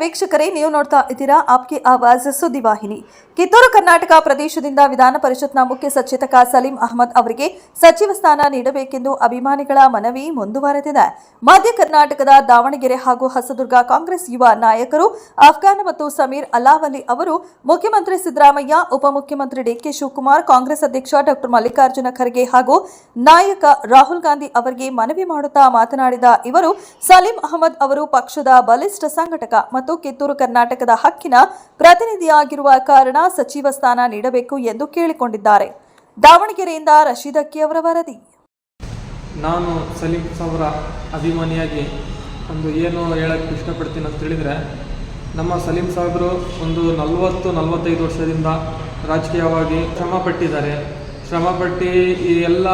ವೀಕ್ಷಕರೇ, ನೀವು ನೋಡ್ತಾ ಇದ್ದೀರಾ ಆಪ್ಗೆ ಆವಾಜ್ ಸುದ್ದಿವಾಹಿನಿ. ಕಿತ್ತೂರು ಕರ್ನಾಟಕ ಪ್ರದೇಶದಿಂದ ವಿಧಾನ ಪರಿಷತ್ನ ಮುಖ್ಯ ಸಚೇತಕ ಸಲೀಂ ಅಹಮದ್ ಅವರಿಗೆ ಸಚಿವ ಸ್ಥಾನ ನೀಡಬೇಕೆಂದು ಅಭಿಮಾನಿಗಳ ಮನವಿ ಮುಂದುವರೆದಿದೆ. ಮಧ್ಯ ಕರ್ನಾಟಕದ ದಾವಣಗೆರೆ ಹಾಗೂ ಹೊಸದುರ್ಗ ಕಾಂಗ್ರೆಸ್ ಯುವ ನಾಯಕರು ಅಫ್ಘಾನ್ ಮತ್ತು ಸಮೀರ್ ಅಲಾವಲಿ ಅವರು ಮುಖ್ಯಮಂತ್ರಿ ಸಿದ್ದರಾಮಯ್ಯ, ಉಪಮುಖ್ಯಮಂತ್ರಿ ಡಿಕೆ ಶಿವಕುಮಾರ್, ಕಾಂಗ್ರೆಸ್ ಅಧ್ಯಕ್ಷ ಡಾ ಮಲ್ಲಿಕಾರ್ಜುನ ಖರ್ಗೆ ಹಾಗೂ ನಾಯಕ ರಾಹುಲ್ ಗಾಂಧಿ ಅವರಿಗೆ ಮನವಿ ಮಾಡುತ್ತಾ ಮಾತನಾಡಿದ ಇವರು, ಸಲೀಂ ಅಹಮದ್ ಅವರು ಪಕ್ಷದ ಬಲಿಷ್ಠ ಸಂಘಟಕ ಮತ್ತು ಕಿತ್ತೂರು ಕರ್ನಾಟಕದ ಹಕ್ಕಿನ ಪ್ರತಿನಿಧಿಯಾಗಿರುವ ಕಾರಣ ಸಚಿವ ಸ್ಥಾನ ನೀಡಬೇಕು ಎಂದು ಕೇಳಿಕೊಂಡಿದ್ದಾರೆ. ದಾವಣಗೆರೆಯಿಂದ ರಶೀದ್ ಅಕ್ಕಿ ಅವರ ವರದಿ. ನಾನು ಸಲೀಂ ಅವರ ಅಭಿಮಾನಿಯಾಗಿ ಏನು ಹೇಳಕ್ಕೆ ಇಷ್ಟಪಡ್ತೀನಿ ಅಂತ ಹೇಳಿದರೆ, ನಮ್ಮ ಸಲೀಂ ಸಾಹೇಬರು ಒಂದು 40-45 ವರ್ಷದಿಂದ ರಾಜಕೀಯವಾಗಿ ಶ್ರಮಪಟ್ಟು ಈ ಎಲ್ಲ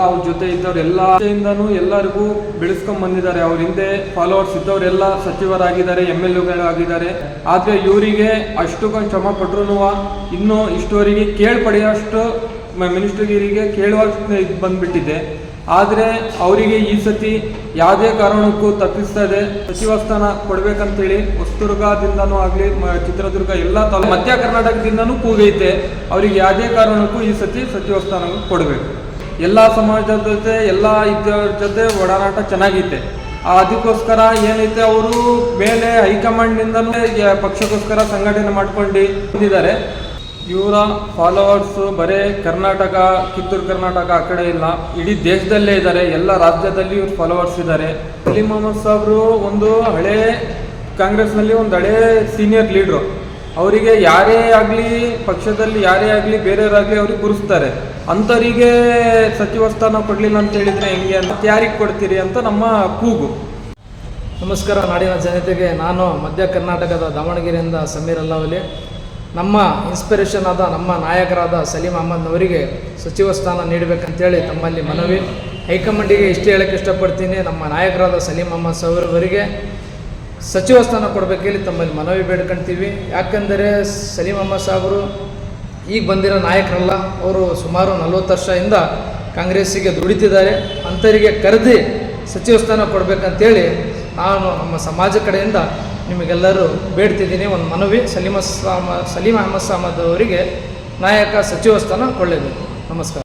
ಅವ್ರ ಜೊತೆ ಇದ್ದವ್ರು ಎಲ್ಲಾನು ಎಲ್ಲರಿಗೂ ಬೆಳೆಸ್ಕೊಂಡು ಬಂದಿದ್ದಾರೆ. ಅವ್ರ ಹಿಂದೆ ಫಾಲೋವರ್ಸ್ ಇದ್ದವರೆಲ್ಲ ಸಚಿವರಾಗಿದ್ದಾರೆ, MLAಗಳಾಗಿದ್ದಾರೆ. ಆದರೆ ಇವರಿಗೆ ಅಷ್ಟೊಂದು ಶ್ರಮ ಪಟ್ಟರು ಇನ್ನೂ ಇಷ್ಟವರೆಗೆ ಪಡೆಯೋಷ್ಟು ಮಿನಿಸ್ಟರ್ಗಿರಿಗೆ ಕೇಳುವಷ್ಟು ಇದು ಬಂದ್ಬಿಟ್ಟಿದೆ. ಆದರೆ ಅವರಿಗೆ ಈ ಸತಿ ಯಾವುದೇ ಕಾರಣಕ್ಕೂ ತಪ್ಪಿಸ್ತದೆ ಸಚಿವ ಸ್ಥಾನ ಕೊಡಬೇಕಂತೇಳಿ ಹೊಸದುರ್ಗದಿಂದನೂ ಆಗಲಿ, ಚಿತ್ರದುರ್ಗ ಎಲ್ಲ ಮಧ್ಯ ಕರ್ನಾಟಕದಿಂದನೂ ಕೂಗೈತೆ. ಅವರಿಗೆ ಯಾವುದೇ ಕಾರಣಕ್ಕೂ ಈ ಸತಿ ಸಚಿವ ಸ್ಥಾನ ಕೊಡಬೇಕು. ಎಲ್ಲ ಸಮಾಜದ ಜೊತೆ ಎಲ್ಲ ಇದ್ದವ್ರ ಜೊತೆ ಒಡನಾಟ ಚೆನ್ನಾಗೈತೆ. ಅದಕ್ಕೋಸ್ಕರ ಏನೈತೆ, ಅವರು ಮೇಲೆ ಹೈಕಮಾಂಡ್ನಿಂದನೂ ಪಕ್ಷಕ್ಕೋಸ್ಕರ ಸಂಘಟನೆ ಮಾಡ್ಕೊಂಡು ಬಂದಿದ್ದಾರೆ. ಇವರ ಫಾಲೋವರ್ಸು ಬರೀ ಕರ್ನಾಟಕ, ಕಿತ್ತೂರು ಕರ್ನಾಟಕ ಆ ಕಡೆ ಇಲ್ಲ, ಇಡೀ ದೇಶದಲ್ಲೇ ಇದ್ದಾರೆ. ಎಲ್ಲ ರಾಜ್ಯದಲ್ಲಿ ಇವ್ರ ಫಾಲೋವರ್ಸ್ ಇದ್ದಾರೆ. ಸಲೀಂ ಅಹಮದ್ ಸಾಹೇಬರು ಒಂದು ಹಳೇ ಕಾಂಗ್ರೆಸ್ನಲ್ಲಿ ಒಂದು ಹಳೇ ಸೀನಿಯರ್ ಲೀಡ್ರು. ಅವರಿಗೆ ಯಾರೇ ಆಗಲಿ, ಪಕ್ಷದಲ್ಲಿ ಯಾರೇ ಆಗಲಿ, ಬೇರೆಯವರಾಗಲಿ ಅವ್ರಿಗೆ ಗುರುಸ್ತಾರೆ. ಅಂಥವರಿಗೆ ಸಚಿವ ಸ್ಥಾನ ಕೊಡಲಿಲ್ಲ ಅಂತ ಹೇಳಿದರೆ ಹೆಂಗೆ ಅಂತ, ಯಾರಿಗೆ ಕೊಡ್ತೀರಿ ಅಂತ ನಮ್ಮ ಕೂಗು. ನಮಸ್ಕಾರ ನಾಡಿನ ಜನತೆಗೆ. ನಾನು ಮಧ್ಯ ಕರ್ನಾಟಕದ ದಾವಣಗೆರೆಯಿಂದ ಸಮೀರ್ ಅಲಾವಲಿ. ನಮ್ಮ ಇನ್ಸ್ಪಿರೇಷನ್ ಆದ ನಮ್ಮ ನಾಯಕರಾದ ಸಲೀಂ ಅಹಮದ್ನವರಿಗೆ ಸಚಿವ ಸ್ಥಾನ ನೀಡಬೇಕಂತೇಳಿ ತಮ್ಮಲ್ಲಿ ಮನವಿ. ಹೈಕಮಾಂಡಿಗೆ ಇಷ್ಟೇ ಹೇಳಕ್ಕೆ ಇಷ್ಟಪಡ್ತೀನಿ, ನಮ್ಮ ನಾಯಕರಾದ ಸಲೀಂ ಅಹಮದ್ ಸಾಹೇಬರಿಗೆ ಸಚಿವ ಸ್ಥಾನ ಕೊಡಬೇಕೇಳಿ ತಮ್ಮಲ್ಲಿ ಮನವಿ ಬೇಡ್ಕೊಳ್ತೀವಿ. ಯಾಕೆಂದರೆ ಸಲೀಂ ಅಹಮದ್ ಸಾಹೇಬರು ಈಗ ಬಂದಿರೋ ನಾಯಕರಲ್ಲ, ಅವರು ಸುಮಾರು 40 ವರ್ಷದಿಂದ ಕಾಂಗ್ರೆಸ್ಸಿಗೆ ದುಡಿತಿದ್ದಾರೆ. ಅಂಥವರಿಗೆ ಕರೆದಿ ಸಚಿವ ಸ್ಥಾನ ಕೊಡಬೇಕಂತೇಳಿ ನಾನು ನಮ್ಮ ಸಮಾಜ ಕಡೆಯಿಂದ ನಿಮಗೆಲ್ಲರೂ ಬೇಡ್ತಿದ್ದೀನಿ. ಒಂದು ಮನವಿ, ಸಲೀಂ ಅಹಮದ್ ಸಾಹೇಬ್ ಅವರಿಗೆ ನಾಯಕ ಸಚಿವ ಸ್ಥಾನ ಕೊಡಲೇಬೇಕು. ನಮಸ್ಕಾರ.